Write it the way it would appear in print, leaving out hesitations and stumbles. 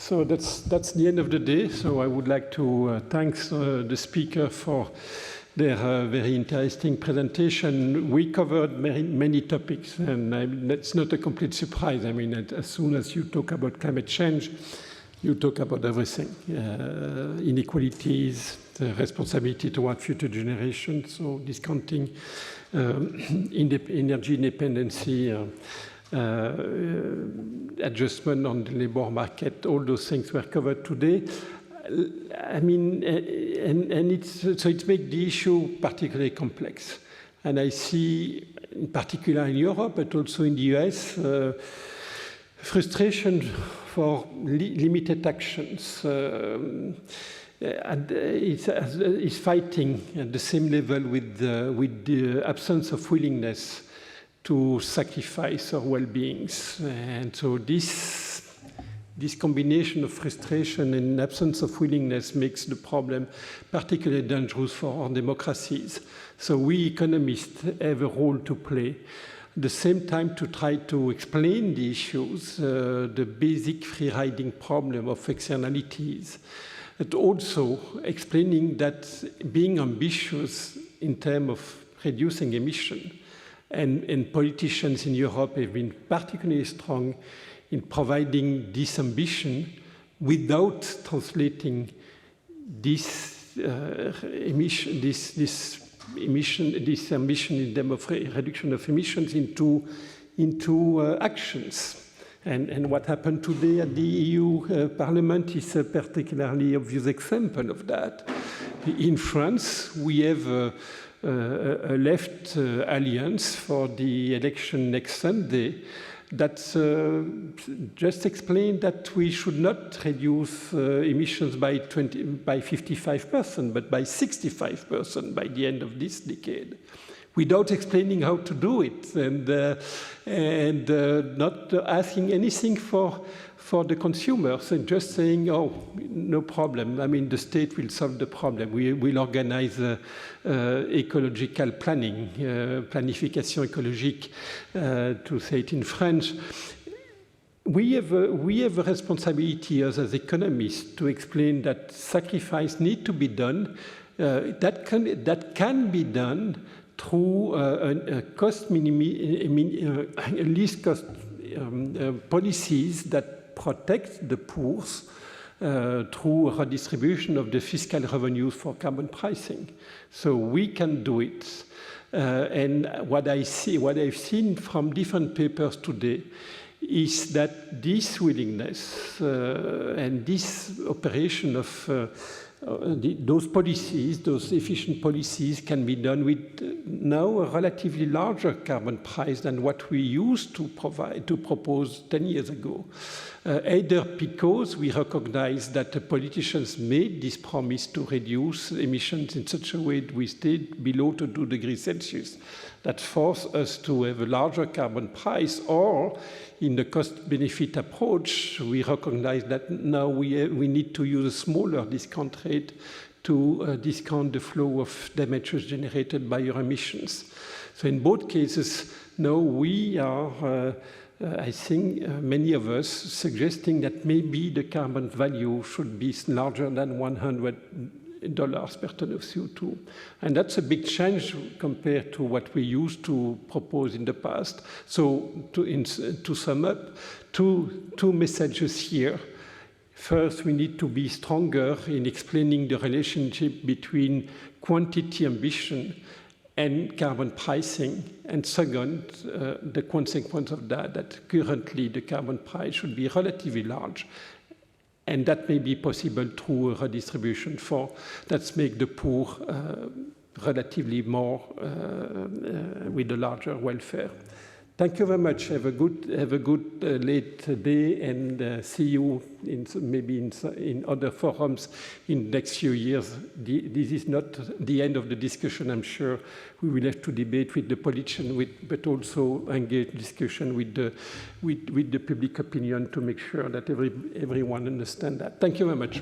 So that's the end of the day. So I would like to thank the speaker for their very interesting presentation. We covered many topics, and that's not a complete surprise. I mean, as soon as you talk about climate change, you talk about everything. Inequalities, the responsibility toward future generations, so discounting energy independency, adjustment on the labor market, all those things were covered today. I mean, and so it makes the issue particularly complex. And I see, in particular in Europe, but also in the US, frustration for limited actions. Is fighting at the same level with the absence of willingness to sacrifice our well-beings. And so this combination of frustration and absence of willingness makes the problem particularly dangerous for our democracies. So we economists have a role to play. At the same time, to try to explain the issues, the basic free-riding problem of externalities, but also explaining that being ambitious in terms of reducing emission, and politicians in Europe have been particularly strong in providing this ambition without translating this ambition in terms of reduction of emissions into actions. And what happened today at the EU Parliament is a particularly obvious example of that. In France, we have a left alliance for the election next Sunday that just explained that we should not reduce emissions by 55%, but by 65% by the end of this decade, without explaining how to do it, and not asking anything for the consumers, and just saying, oh, no problem. I mean, the state will solve the problem. We will organize ecological planning, planification écologique, to say it in French. We have a responsibility as economists to explain that sacrifice needs to be done. That can be done through least cost policies that protect the poor through redistribution of the fiscal revenues for carbon pricing. So we can do it. And what I've seen from different papers today is that this willingness and this operation of those policies, those efficient policies, can be done with now a relatively larger carbon price than what we used to propose 10 years ago. Either because we recognize that the politicians made this promise to reduce emissions in such a way that we stayed below 2 degrees Celsius, that forced us to have a larger carbon price, or in the cost-benefit approach, we recognize that now we need to use a smaller discount rate to discount the flow of damages generated by your emissions. So in both cases, now we are, I think, many of us suggesting that maybe the carbon value should be larger than $100 per ton of CO2. And that's a big change compared to what we used to propose in the past. So to sum up, two messages here. First, we need to be stronger in explaining the relationship between quantity ambition and carbon pricing. And second, the consequence of that currently the carbon price should be relatively large. And that may be possible through a redistribution that make the poor relatively more with a larger welfare. Thank you very much. Have a good late day, and see you maybe in other forums in the next few years. This is not the end of the discussion. I'm sure we will have to debate with the politician, but also engage discussion with the public opinion to make sure that everyone understands that. Thank you very much.